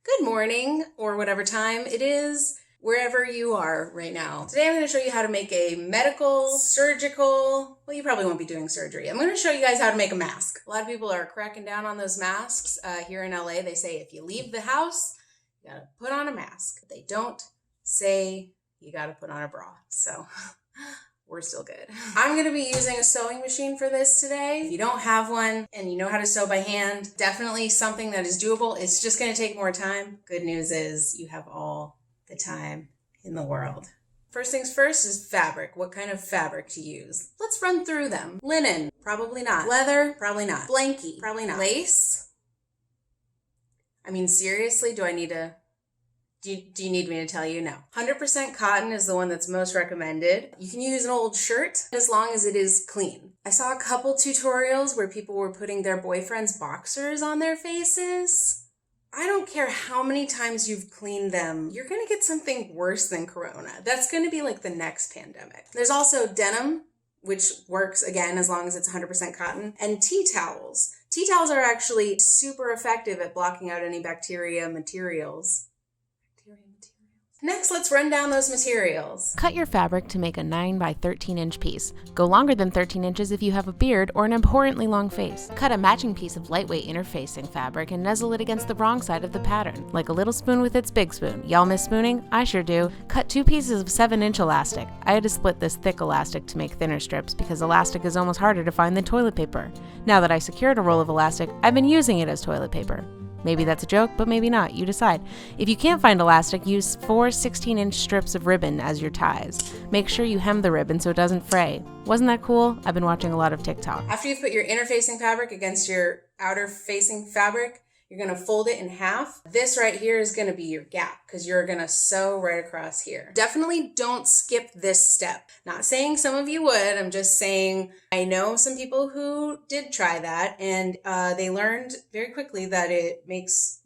Good morning, or whatever time it is, wherever you are right now. Today I'm going to show you how to make a medical, surgical, well, you probably won't be doing surgery. I'm going to show you guys how to make a mask. A lot of people are cracking down on those masks. Here in LA, they say if you leave the house, you got to put on a mask. They don't say you got to put on a bra. So we're still good. I'm going to be using a sewing machine for this today. If you don't have one and you know how to sew by hand, definitely something that is doable. It's just going to take more time. Good news is you have all the time in the world. First things first is fabric. What kind of fabric to use? Let's run through them. Linen, probably not. Leather, probably not. Blankie, probably not. Lace? I mean, seriously, do I need to... Do you need me to tell you? No. 100% cotton is the one that's most recommended. You can use an old shirt as long as it is clean. I saw a couple tutorials where people were putting their boyfriend's boxers on their faces. I don't care how many times you've cleaned them, you're gonna get something worse than corona. That's gonna be like the next pandemic. There's also denim, which works again as long as it's 100% cotton, and tea towels. Tea towels are actually super effective at blocking out any bacteria materials. Next, let's run down those materials. Cut your fabric to make a 9 by 13 inch piece. Go longer than 13 inches if you have a beard or an abhorrently long face. Cut a matching piece of lightweight interfacing fabric and nuzzle it against the wrong side of the pattern, like a little spoon with its big spoon. Y'all miss spooning? I sure do. Cut 2 pieces of 7-inch elastic. I had to split this thick elastic to make thinner strips because elastic is almost harder to find than toilet paper. Now that I secured a roll of elastic, I've been using it as toilet paper. Maybe that's a joke, but maybe not. You decide. If you can't find elastic, use 4 16-inch strips of ribbon as your ties. Make sure you hem the ribbon so it doesn't fray. Wasn't that cool? I've been watching a lot of TikTok. After you've put your interfacing fabric against your outer facing fabric, you're going to fold it in half. This right here is going to be your gap because you're going to sew right across here. Definitely don't skip this step. Not saying some of you would. I'm just saying I know some people who did try that and they learned very quickly that it makes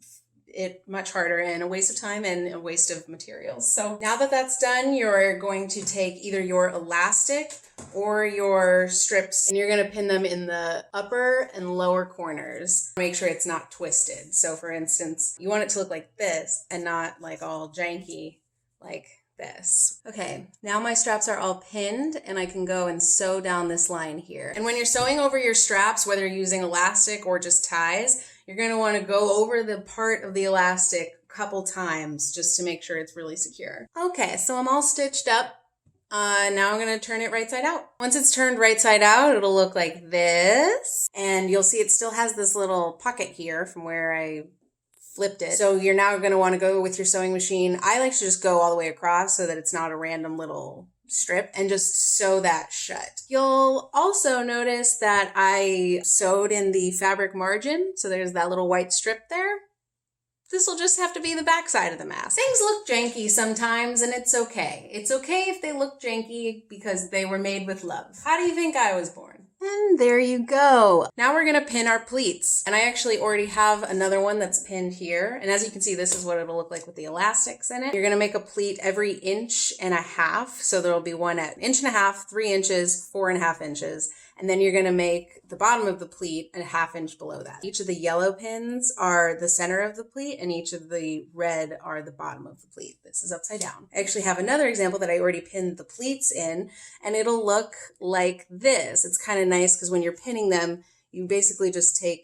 it much harder and a waste of time and a waste of materials. So now that that's done, you're going to take either your elastic or your strips and you're going to pin them in the upper and lower corners. Make sure it's not twisted. So for instance, you want it to look like this and not like all janky like this. Okay, now my straps are all pinned and I can go and sew down this line here. And when you're sewing over your straps, whether you're using elastic or just ties, you're going to want to go over the part of the elastic a couple times just to make sure it's really secure. Okay, so I'm all stitched up. Now I'm going to turn it right side out. Once it's turned right side out, it'll look like this. And you'll see it still has this little pocket here from where I flipped it. So you're now going to want to go with your sewing machine. I like to just go all the way across so that it's not a random little strip and just sew that shut. You'll also notice that I sewed in the fabric margin. So there's that little white strip there. This will just have to be the back side of the mask. Things look janky sometimes and it's okay. It's okay if they look janky because they were made with love. How do you think I was born? And there you go. Now we're gonna pin our pleats. And I actually already have another one that's pinned here. And as you can see, this is what it'll look like with the elastics in it. You're gonna make a pleat every 1.5 inches. So there'll be one at 1.5 inches, 3 inches, 4.5 inches. And then you're gonna make the bottom of the pleat 1/2 inch below that. Each of the yellow pins are the center of the pleat and each of the red are the bottom of the pleat. This is upside down. I actually have another example that I already pinned the pleats in and it'll look like this. It's kind of nice because when you're pinning them, you basically just take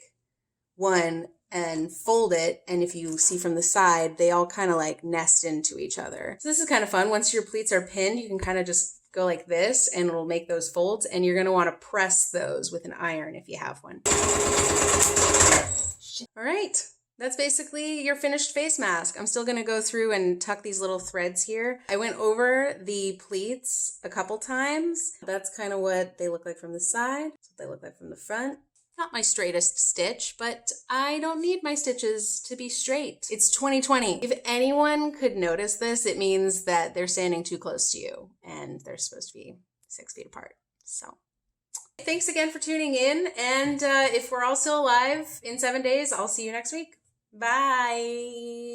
one and fold it. And if you see from the side, they all kind of like nest into each other. So this is kind of fun. Once your pleats are pinned, you can kind of just go like this and it'll make those folds and you're going to want to press those with an iron if you have one. All right. That's basically your finished face mask. I'm still going to go through and tuck these little threads here. I went over the pleats a couple times. That's kind of what they look like from the side. That's what they look like from the front. Not my straightest stitch, but I don't need my stitches to be straight. It's 2020. If anyone could notice this, it means that they're standing too close to you and they're supposed to be 6 feet apart. So thanks again for tuning in. And if we're all still alive in 7 days, I'll see you next week. Bye.